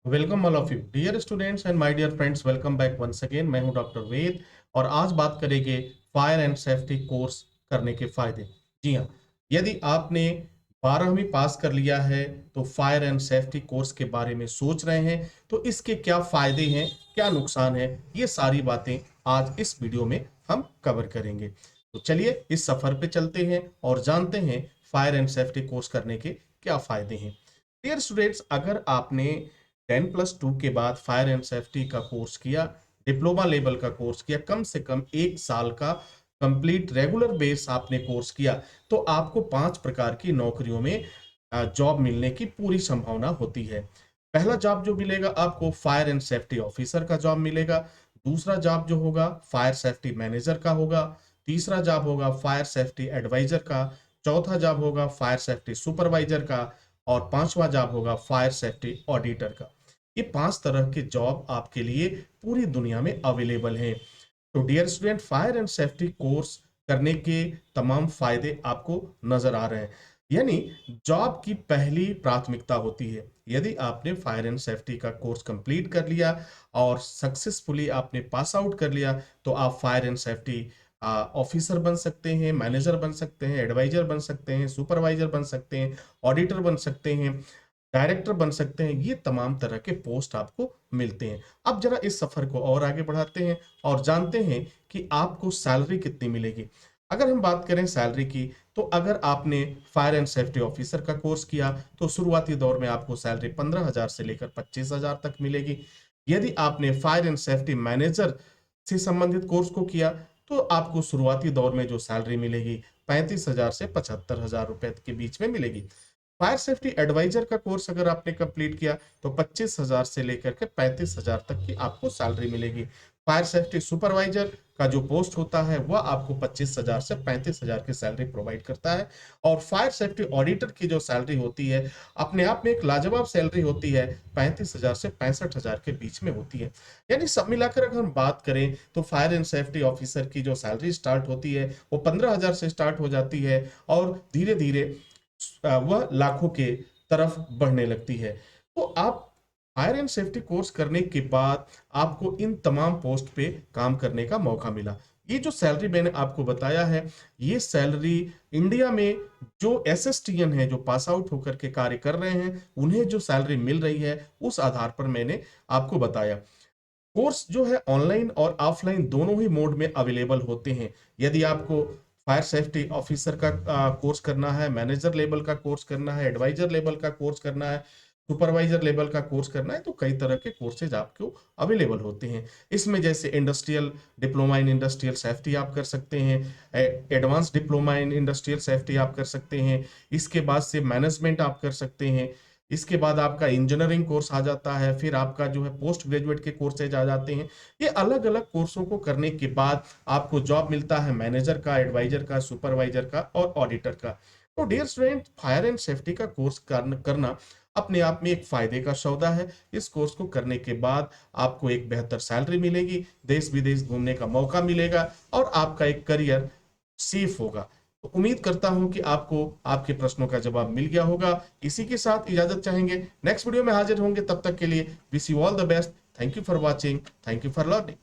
Welcome all of you dear students and my dear friends, welcome back once again. मैं हूं doctor वेद और आज बात करेंगे फायर एंड सेफ्टी कोर्स करने के फायदे। जी हां, यदि आपने 12वीं पास कर लिया है तो फायर एंड सेफ्टी कोर्स के बारे में सोच रहे हैं तो इसके क्या फायदे हैं, क्या नुकसान है, ये सारी बातें आज इस वीडियो में हम कवर करेंगे। तो चलिए इस सफर पे चलते हैं और जानते हैं फायर एंड सेफ्टी कोर्स करने के क्या फायदे हैं। डियर स्टूडेंट्स, अगर आपने 10+2 के बाद फायर एंड सेफ्टी का कोर्स किया, डिप्लोमा लेवल का कोर्स किया, कम से कम 1 साल का कंप्लीट रेगुलर बेस आपने कोर्स किया, तो आपको 5 प्रकार की नौकरियों में जॉब मिलने की पूरी संभावना होती है। पहला जॉब जो मिलेगा आपको फायर एंड सेफ्टी ऑफिसर का जॉब मिलेगा। दूसरा जॉब जो होगा फायर सेफ्टी मैनेजर का होगा। तीसरा जॉब होगा फायर सेफ्टी एडवाइजर का। चौथा जॉब होगा फायर सेफ्टी सुपरवाइजर का। और पांचवा जॉब होगा फायर सेफ्टी ऑडिटर का। ये 5 तरह के जॉब आपके लिए पूरी दुनिया में अवेलेबल हैं। तो dear student, fire and safety course करने के तमाम फायदे आपको नजर आ रहे हैं। यानी जॉब की पहली प्राथमिकता होती है। यदि आपने फायर एंड सेफ्टी का कोर्स कंप्लीट कर लिया और सक्सेसफुली आपने पास आउट कर लिया तो आप फायर एंड सेफ्टी ऑफिसर बन सकते हैं, मैनेजर बन सकते हैं, एडवाइजर बन सकते हैं, सुपरवाइजर बन सकते हैं, ऑडिटर बन सकते हैं, डायरेक्टर बन सकते हैं। ये तमाम तरह के पोस्ट आपको मिलते हैं। अब जरा इस सफर को और आगे बढ़ाते हैं और जानते हैं कि आपको सैलरी कितनी मिलेगी। अगर हम बात करें सैलरी की, तो अगर आपने फायर एंड सेफ्टी ऑफिसर का कोर्स किया तो शुरुआती दौर में आपको सैलरी 15,000 से लेकर 25,000 तक मिलेगी। यदि आपने फायर एंड सेफ्टी मैनेजर से संबंधित कोर्स को किया तो आपको शुरुआती दौर में जो सैलरी मिलेगी 35,000 से 75,000 रुपए के बीच में मिलेगी। फायर सेफ्टी एडवाइजर का कोर्स अगर आपने कंप्लीट किया तो 25,000 से लेकर के 35,000 तक की आपको सैलरी मिलेगी। फायर सेफ्टी सुपरवाइजर का जो पोस्ट होता है वह आपको 25,000 से 35,000 की सैलरी प्रोवाइड करता है। और फायर सेफ्टी ऑडिटर की जो सैलरी होती है अपने आप में एक लाजवाब सैलरी होती है, 35,000 से 65,000 के बीच में होती है। यानी सब मिलाकर अगर हम बात करें तो फायर एंड सेफ्टी ऑफिसर की जो सैलरी स्टार्ट होती है वो 15,000 से स्टार्ट हो जाती है और धीरे धीरे वह लाखों के तरफ बढ़ने लगती है। तो आप फायर एंड सेफ्टी कोर्स करने के बाद आपको इन तमाम पोस्ट पे काम करने का मौका मिला। ये जो सैलरी मैंने आपको बताया है, ये सैलरी इंडिया में जो एसएसटीएन है, जो पास आउट होकर के कार्य कर रहे हैं, उन्हें जो सैलरी मिल रही है उस आधार पर मैंने आपको बताया। कोर्स जो है ऑनलाइन और ऑफलाइन दोनों ही मोड में अवेलेबल होते हैं। यदि आपको फायर सेफ्टी ऑफिसर का कोर्स करना है, मैनेजर लेवल का कोर्स करना है, एडवाइजर लेवल का कोर्स करना है, सुपरवाइजर लेवल का कोर्स करना है, तो कई तरह के कोर्सेज आपको अवेलेबल होते हैं। इसमें जैसे industrial diploma in industrial safety आप कर सकते हैं, advance diploma in industrial safety आप कर सकते हैं, इसके बाद से मैनेजमेंट आप कर सकते हैं, इसके बाद आपका इंजीनियरिंग कोर्स आ जाता है, फिर आपका जो है पोस्ट ग्रेजुएट के कोर्सेज आ जाते हैं। ये अलग अलग कोर्सों को करने के बाद आपको जॉब मिलता है मैनेजर का, एडवाइजर का, सुपरवाइजर का और ऑडिटर का। तो dear student, fire and safety का कोर्स करना अपने आप में एक फायदे का सौदा है। इस कोर्स को करने के बाद आपको एक बेहतर सैलरी मिलेगी, देश विदेश घूमने का मौका मिलेगा और आपका एक करियर सेफ होगा। तो उम्मीद करता हूं कि आपको आपके प्रश्नों का जवाब मिल गया होगा। इसी के साथ इजाजत चाहेंगे, नेक्स्ट वीडियो में हाजिर होंगे। तब तक के लिए wish you all the best. Thank you for watching, thank you for learning.